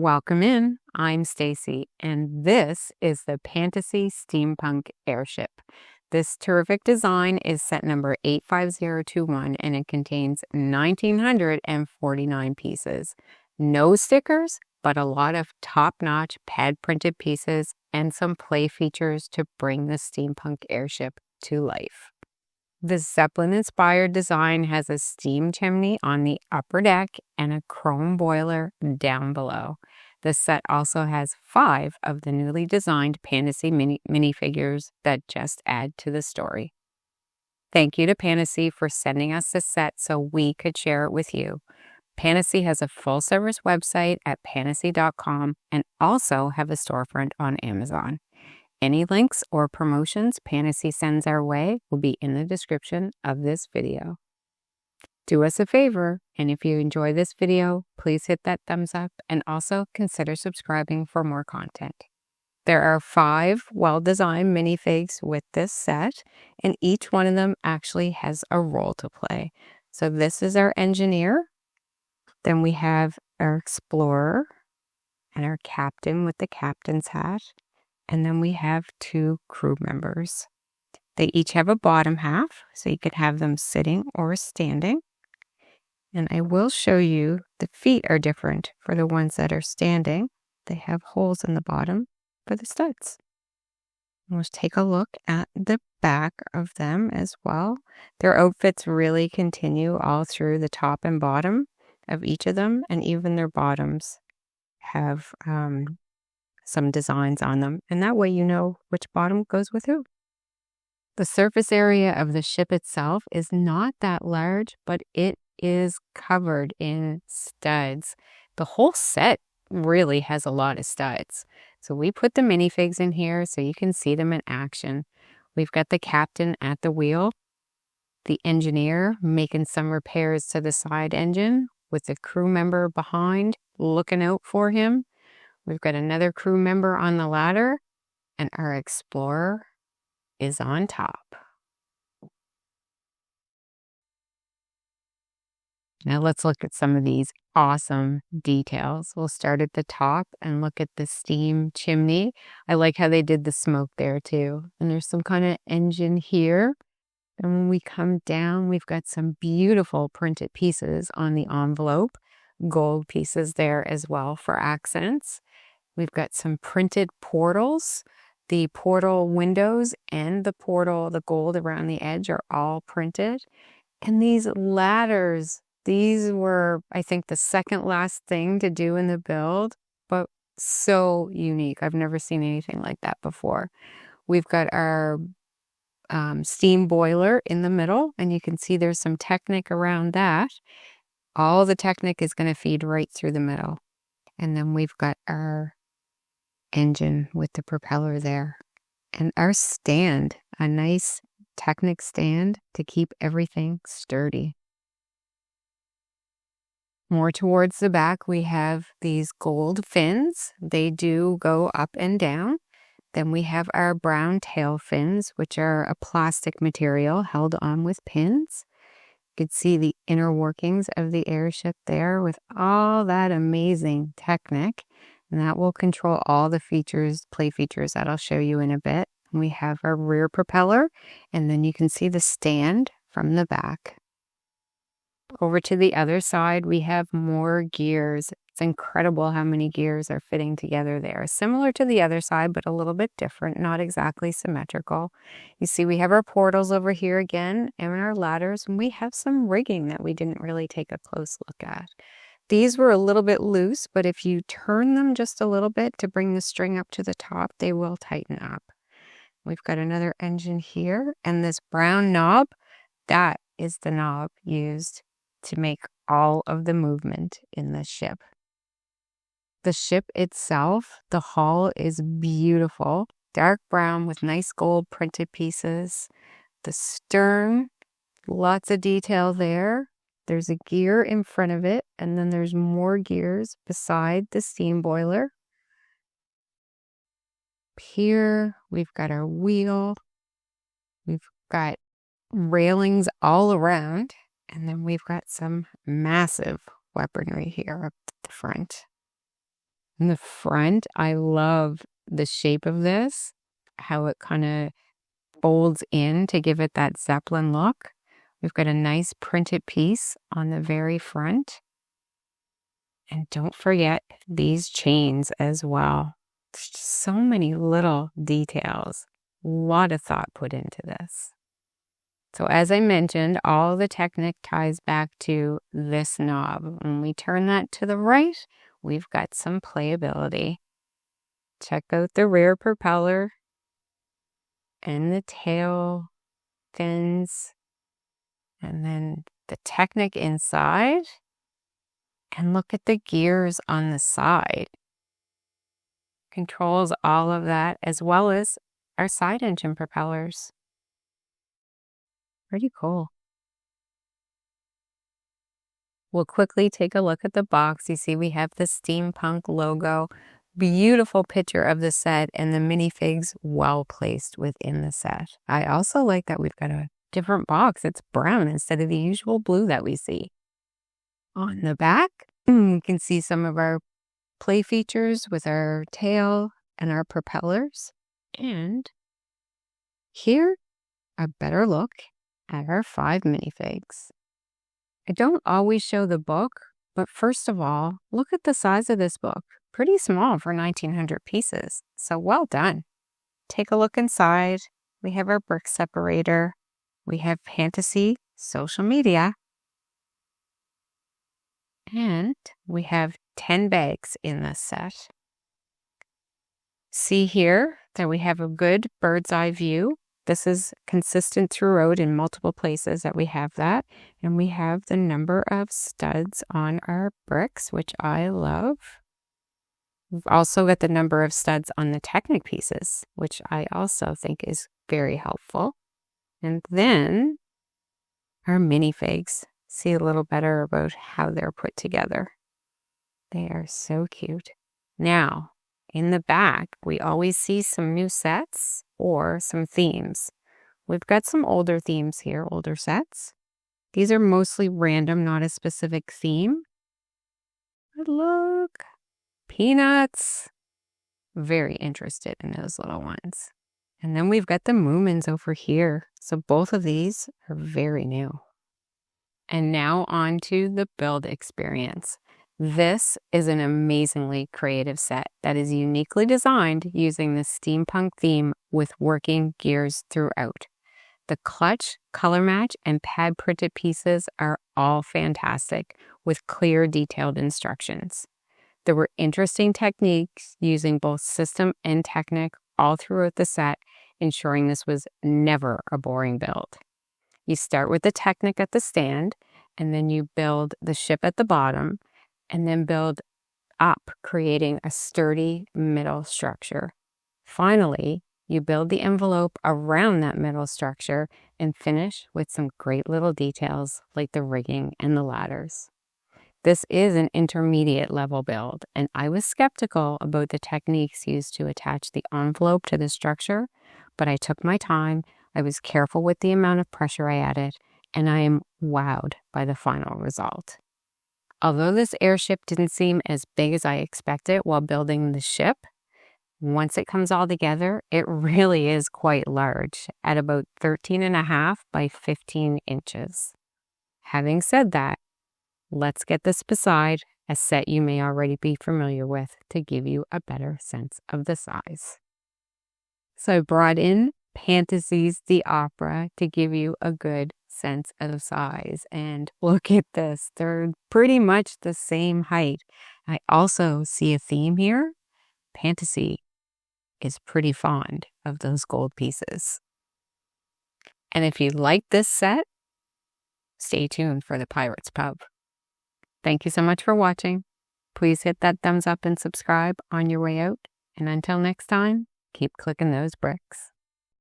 Welcome in. I'm Stacy, and this is the Pantasy Steampunk Airship. This terrific design is set number 85021, and it contains 1,949 pieces. No stickers, but a lot of top-notch pad-printed pieces and some play features to bring the steampunk airship to life. The Zeppelin-inspired design has a steam chimney on the upper deck and a chrome boiler down below. The set also has 5 of the newly designed Pantasy minifigures that just add to the story. Thank you to Pantasy for sending us this set so we could share it with you. Pantasy has a full-service website at pantasy.com and also have a storefront on Amazon. Any links or promotions Pantasy sends our way will be in the description of this video. Do us a favor, and if you enjoy this video, please hit that thumbs up and also consider subscribing for more content. There are 5 well-designed minifigs with this set, and each one of them actually has a role to play. So this is our engineer, then we have our explorer and our captain with the captain's hat. And then we have 2 crew members. They each have a bottom half, so you could have them sitting or standing. And I will show you the feet are different for the ones that are standing. They have holes in the bottom for the studs. And let's take a look at the back of them as well. Their outfits really continue all through the top and bottom of each of them, and even their bottoms have some designs on them, and that way you know which bottom goes with who. The surface area of the ship itself is not that large, but it is covered in studs. The whole set really has a lot of studs. So we put the minifigs in here so you can see them in action. We've got the captain at the wheel, the engineer making some repairs to the side engine with the crew member behind looking out for him. We've got another crew member on the ladder, and our explorer is on top. Now let's look at some of these awesome details. We'll start at the top and look at the steam chimney. I like how they did the smoke there too. And there's some kind of engine here. And when we come down, we've got some beautiful printed pieces on the envelope. Gold pieces there as well for accents. We've got some printed portals. The portal windows and the gold around the edge are all printed. And these ladders, these were, I think, the second last thing to do in the build, but so unique. I've never seen anything like that before. We've got our steam boiler in the middle, and you can see there's some Technic around that. All the Technic is going to feed right through the middle. And then we've got our engine with the propeller there, and our stand, a nice Technic stand to keep everything sturdy. More towards the back, we have these gold fins. They do go up and down. Then we have our brown tail fins, which are a plastic material held on with pins. You can see the inner workings of the airship there with all that amazing Technic. And that will control all the features, play features that I'll show you in a bit. We have our rear propeller, and then you can see the stand from the back. Over to the other side, we have more gears. It's incredible how many gears are fitting together there. Similar to the other side, but a little bit different, not exactly symmetrical. You see we have our portals over here again, and our ladders, and we have some rigging that we didn't really take a close look at. These were a little bit loose, but if you turn them just a little bit to bring the string up to the top, they will tighten up. We've got another engine here, and this brown knob, that is the knob used to make all of the movement in the ship. The ship itself, the hull is beautiful, dark brown with nice gold printed pieces. The stern, lots of detail there. There's a gear in front of it, and then there's more gears beside the steam boiler. Here, we've got our wheel. We've got railings all around, and then we've got some massive weaponry here up at the front. In the front, I love the shape of this, how it kind of folds in to give it that Zeppelin look. We've got a nice printed piece on the very front. And don't forget these chains as well. There's just so many little details. A lot of thought put into this. So as I mentioned, all the Technic ties back to this knob. When we turn that to the right, we've got some playability. Check out the rear propeller and the tail fins, and then the Technic inside. And look at the gears on the side. Controls all of that, as well as our side engine propellers. Pretty cool. We'll quickly take a look at the box. You see we have the steampunk logo. Beautiful picture of the set and the minifigs well placed within the set. I also like that we've got a different box. It's brown instead of the usual blue that we see. On the back, you can see some of our play features with our tail and our propellers. And here, a better look at our 5 minifigs. I don't always show the book, but first of all, look at the size of this book. Pretty small for 1900 pieces, so well done. Take a look inside. We have our brick separator. We have Pantasy social media. And we have 10 bags in this set. See here that we have a good bird's eye view. This is consistent throughout in multiple places that we have that. And we have the number of studs on our bricks, which I love. We've also got the number of studs on the Technic pieces, which I also think is very helpful. And then our minifigs. See a little better about how they're put together. They are so cute. Now, in the back, we always see some new sets or some themes. We've got some older themes here, older sets. These are mostly random, not a specific theme. But look, Peanuts. Very interested in those little ones. And then we've got the Moomins over here. So both of these are very new. And now on to the build experience. This is an amazingly creative set that is uniquely designed using the steampunk theme with working gears throughout. The clutch, color match, and pad printed pieces are all fantastic with clear, detailed instructions. There were interesting techniques using both system and Technic all throughout the set, ensuring this was never a boring build. You start with the Technic at the stand, and then you build the ship at the bottom, and then build up, creating a sturdy middle structure. Finally, you build the envelope around that middle structure and finish with some great little details like the rigging and the ladders. This is an intermediate level build, and I was skeptical about the techniques used to attach the envelope to the structure, but I took my time. I was careful with the amount of pressure I added, and I am wowed by the final result. Although this airship didn't seem as big as I expected while building the ship, once it comes all together, it really is quite large at about 13.5 by 15 inches. Having said that, let's get this beside a set you may already be familiar with to give you a better sense of the size. So I brought in Pantasy's The Opera to give you a good sense of size. And look at this. They're pretty much the same height. I also see a theme here. Pantasy is pretty fond of those gold pieces. And if you like this set, stay tuned for the Pirates Pub. Thank you so much for watching. Please hit that thumbs up and subscribe on your way out. And until next time, keep clicking those bricks.